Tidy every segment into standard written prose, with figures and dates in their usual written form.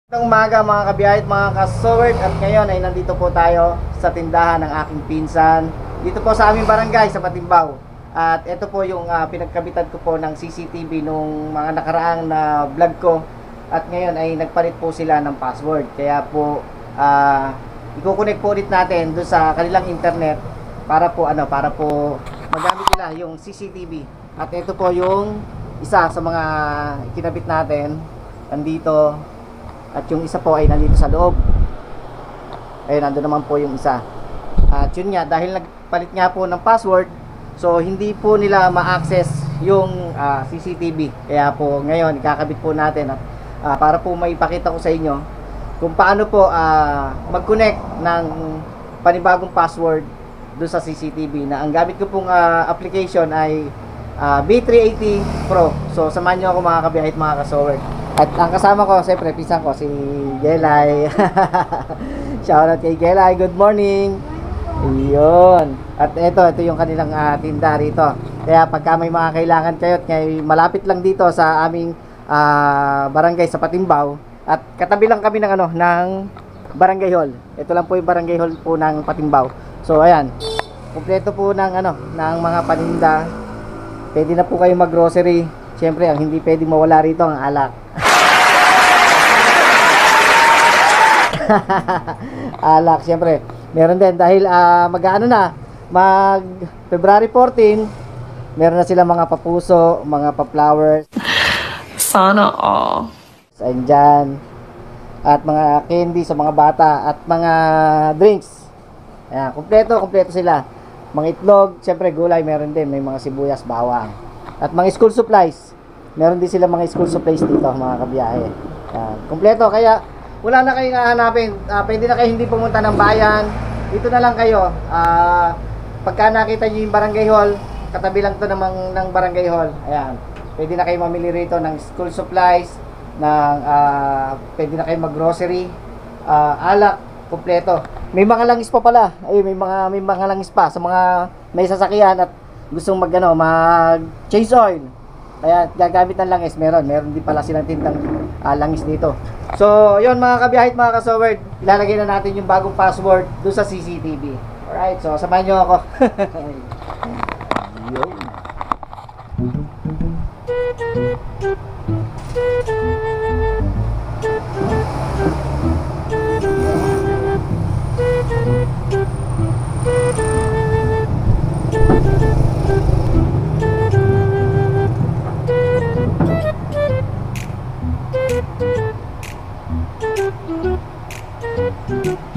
Magandang umaga mga kabiyahit, mga kasowerd. At ngayon ay nandito po tayo sa tindahan ng aking pinsan dito po sa aming barangay sa Patimbaw. At ito po yung pinagkabitan ko po ng CCTV nung mga nakaraang na vlog ko. At ngayon ay nagpalit po sila ng password. Kaya po i-connect po ulit natin doon sa kanilang internet para po magamit nila yung CCTV. At ito po yung isa sa mga kinabit natin nandito. At yung isa po ay nandito sa loob. Ayun, nandun naman po yung isa. At yun nga, dahil nagpalit nga po ng password, so hindi po nila ma-access yung CCTV. Kaya po ngayon, ikakabit po natin at para po maipakita ko sa inyo kung paano po mag-connect ng panibagong password doon sa CCTV. Na ang gamit ko pong application ay B380 Pro. So samahan nyo ako mga kabiyahit, mga kasowerd. At ang kasama ko, siyempre, pinsan ko, si Jelay. Shoutout kay Jelay, good morning. Iyon. At ito yung kanilang tinda rito. Kaya pagka may mga kailangan kayo, malapit lang dito sa aming barangay sa Patimbaw. At katabi lang kami ng barangay hall. Ito lang po yung barangay hall po ng Patimbaw. So ayan, kumpleto po ng mga paninda. Pwede na po kayo mag-grocery. Siyempre, ang hindi pwedeng mawala rito ang alak. Alak, siyempre. Meron din dahil mag February 14, meron na sila mga papuso, mga pa-flowers. Sana all. Andyan. At mga candy sa mga bata at mga drinks. Ayan, kompleto sila. Mga itlog, siyempre gulay meron din, may mga sibuyas, bawang. At mga school supplies. Meron din sila mga school supplies dito, mga kabiyahe. Ayan, kompleto, kaya wala na kayong hahanapin. Pwede na kayo hindi pumunta ng bayan. Dito na lang kayo. Pagka nakita nyo yung barangay hall, katabi lang to ng barangay hall. Ayan, pwede na kayo mamili rito ng school supplies, pwede na kayo mag-grocery, alak, kompleto. May mga langis pa pala. Ay, may mga langis pa sa mga may sasakyan at gustong mag-change oil. Kaya gagamit ng langis, meron din pala silang tindang langis dito. So, yun mga kabiyahit, mga kasowerd, ilalagay na natin yung bagong password doon sa CCTV. Alright, so samahan nyo ako. Yun.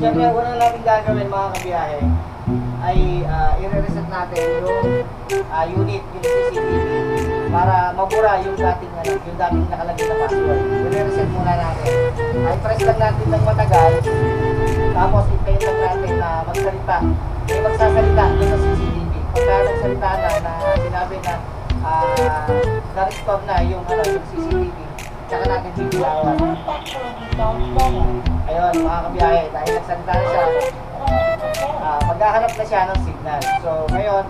Siyempre, ang unang namin gagawin mga kabiyahe ay i-reset natin yung unit, yung CCTV para mabura yung dating nakalagay na password. I-reset muna natin. Ay press lang natin ng matagal, tapos i-play lang natin na magsalita. May magsasalita doon sa CCTV. Pagka nagsalita na sinabi na na-restore na yung CCTV, tsaka natin bibilawan. Ayun mga kabiyahe, dahil nagsalita na siya, maghahanap na siya ng signal. So ngayon,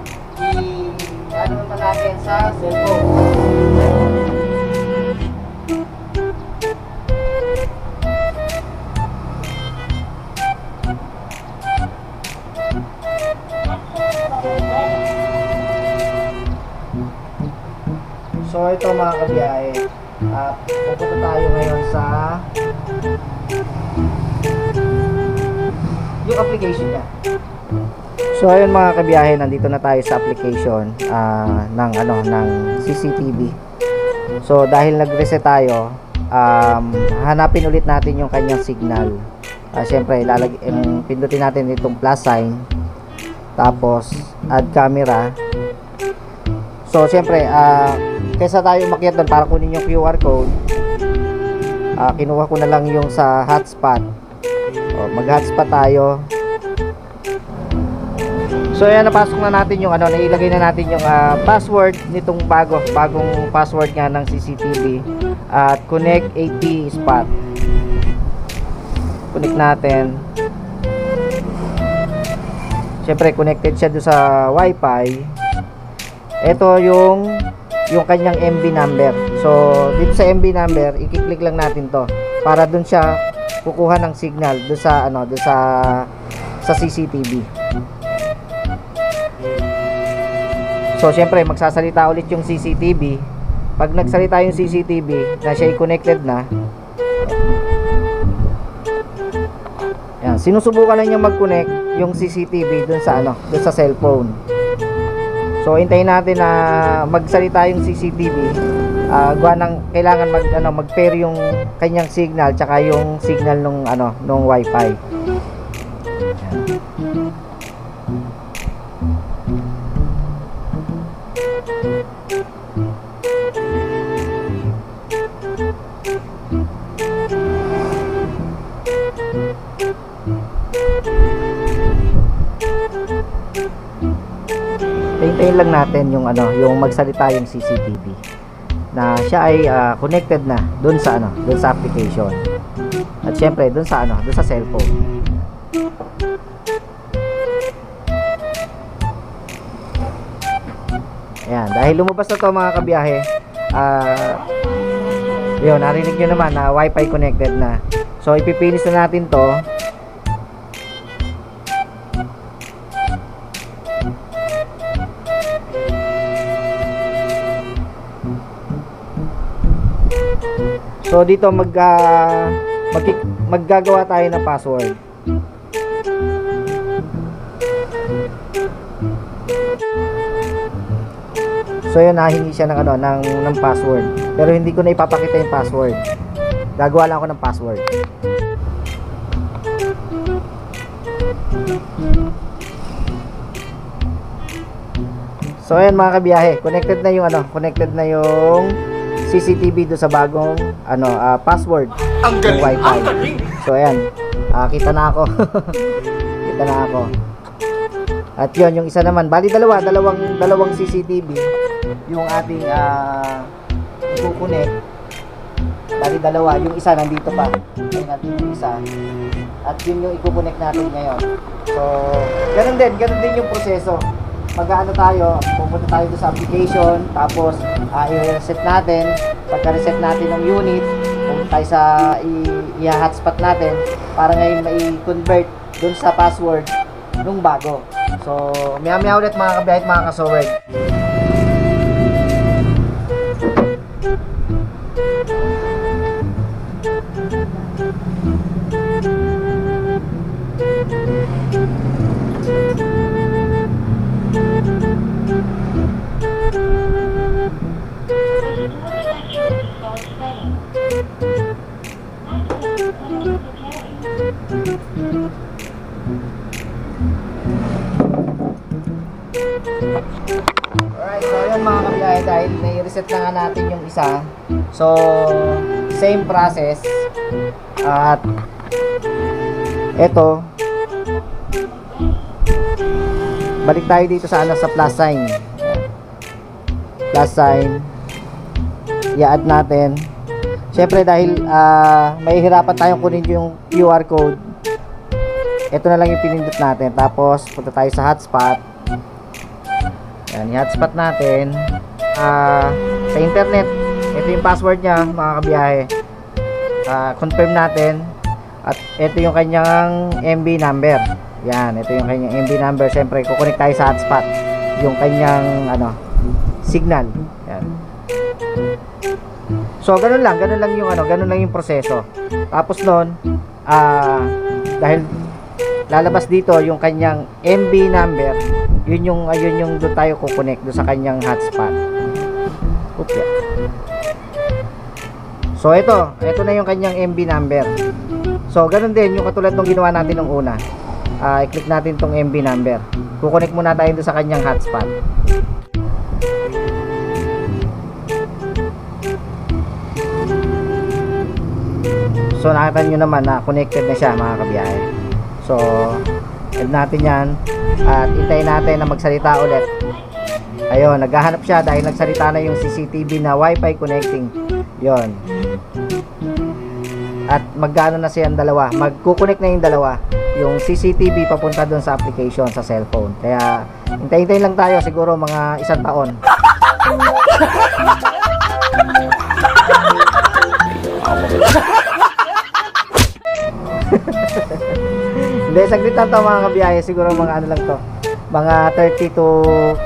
i-ano naman natin sa cellphone. So ito mga kabiyahe, pupunta tayo ngayon sa yung application niya. So ayun mga kabiyahe, nandito na tayo sa application ng CCTV. So dahil nag-reset tayo, hanapin ulit natin yung kanyang signal. Siyempre pindutin natin itong plus sign, tapos add camera. So siyempre kaysa tayo umakyat doon para kunin yung QR code, kinuha ko na lang yung sa hotspot. Mag-hotspot tayo. So ayan, napasok na natin yung nailagay na natin yung password nitong bagong password nga ng CCTV at connect AP spot. Connect natin. Siyempre connected siya doon sa Wi-Fi. Ito yung kanyang MB number. So dito sa MB number, i-click lang natin to para dun siya kukuha ng signal do sa ano, do sa CCTV. So syempre magsasalita ulit yung CCTV. Pag nagsalita yung CCTV na siya connected na, yan, sinusubukan na niya mag-connect yung CCTV dun sa ano, dun sa cellphone. So hintayin natin na magsalita yung CCTV. Gawa ng kailangan mag-pair yung kanyang signal tsaka yung signal nung wifi. Hintayin lang natin yung yung magsalita yung CCTV na siya ay connected na doon sa doon sa application. At syempre doon sa doon sa cellphone. Ayan, dahil lumabas na to mga kabiyahe, yun, narinig nyo naman na wifi connected na. So ipipinis na natin to. So dito maggagawa tayo ng password. So yun, nahingi siya ng password. Pero hindi ko na ipapakita yung password. Gagawa lang ako ng password. So ayan mga kabiyahe, connected na yung CCTV do sa bagong password ng wifi. So ayan, kita na ako. Kita na ako. At yun, yung isa naman, bali dalawang CCTV yung ating i-connect. Bali dalawa, yung isa nandito pa. Ayun natin yung isa. At yun yung i-connect natin ngayon. So, ganun din yung proseso. Tayo, pupunta tayo sa application, tapos i-reset natin. Pagka-reset natin ng unit, pupunta tayo sa i-hotspot natin para ngayon mai-convert dun sa password nung bago. So, maya ulit mga kabiyahit, mga kasowerd. Alright, so yun mga kabiyahe, dahil nai-reset na nga natin yung isa. So, same process. At eto, balik tayo dito sa sa plus sign. Plus sign. I-add natin. Syempre dahil mahihirapan tayong kunin yung QR code, ito na lang yung pinindot natin. Tapos punta tayo sa hotspot. Yan, i-hotspot natin sa internet. Ito yung password niya mga kabiyahe. Confirm natin. At ito yung kanyang MB number. Yan, ito yung kanyang MB number. Syempre kukunik tayo sa hotspot yung kanyang signal. Yan. So ganun lang yung proseso. Tapos noon, dahil lalabas dito yung kanyang MB number, yun yung doon tayo kukonek doon sa kanyang hotspot. Okay. So ito na yung kanyang MB number. So ganun din yung katulad ng ginawa natin nung una. I-click natin tong MB number. Kukonek muna tayo doon sa kanyang hotspot. So nakita nyo naman na connected na siya mga kabiyahe. So add natin yan at hintayin natin na magsalita ulit. Ayun, naghahanap siya dahil nagsalita na yung CCTV na wifi connecting. Yon. At magkano na siyang dalawa, magkukonek na yung dalawa, yung CCTV papunta doon sa application sa cellphone. Kaya hintayin lang tayo, siguro mga 1 taon. Hindi, saglit lang to mga kabiyahe. Siguro mga ano lang to. Mga 30 to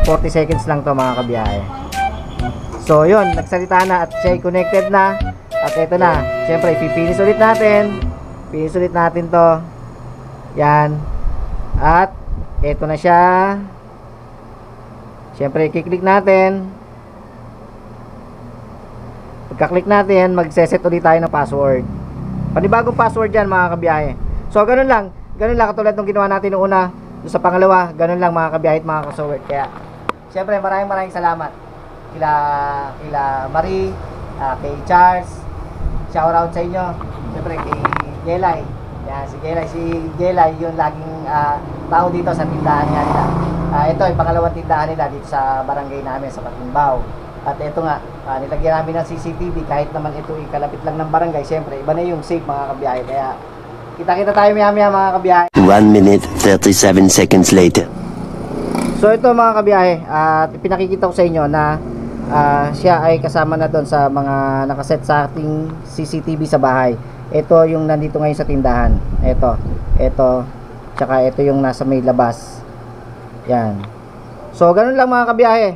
40 seconds lang to mga kabiyahe. So yun, nagsalita na at siya ay connected na. At eto na, syempre ipipinis ulit natin. Pinis ulit natin to. Yan. At eto na siya. Syempre i-click natin. Pagka-click natin, magse-set ulit tayo ng password. Panibagong password yan mga kabiyahe. So ganun lang katulad ng ginawa natin noong una. Sa pangalawa, ganun lang mga kabiyahe at mga kasowert. Kaya syempre maraming salamat kila Marie, kay Charles, shout out sa inyo. Syempre kay Gelay. Yan, si Gelay yung laging tao dito sa tindahan nga nila. Ito ay pangalawang tindahan nila dito sa barangay namin sa Patimbaw. At ito nga, nilagyan namin ng CCTV kahit naman ito ikalapit lang ng barangay. Syempre, iba na yung safe mga kabiyahe. Kaya kita tayo maya mga kabiyahe. 1 minute 37 seconds later. So ito mga kabiyahe, at pinakikita ko sa inyo na siya ay kasama na doon sa mga nakaset sa ating CCTV sa bahay. Ito yung nandito ngayon sa tindahan. Ito, tsaka ito yung nasa may labas. Yan. So ganun lang mga kabiyahe.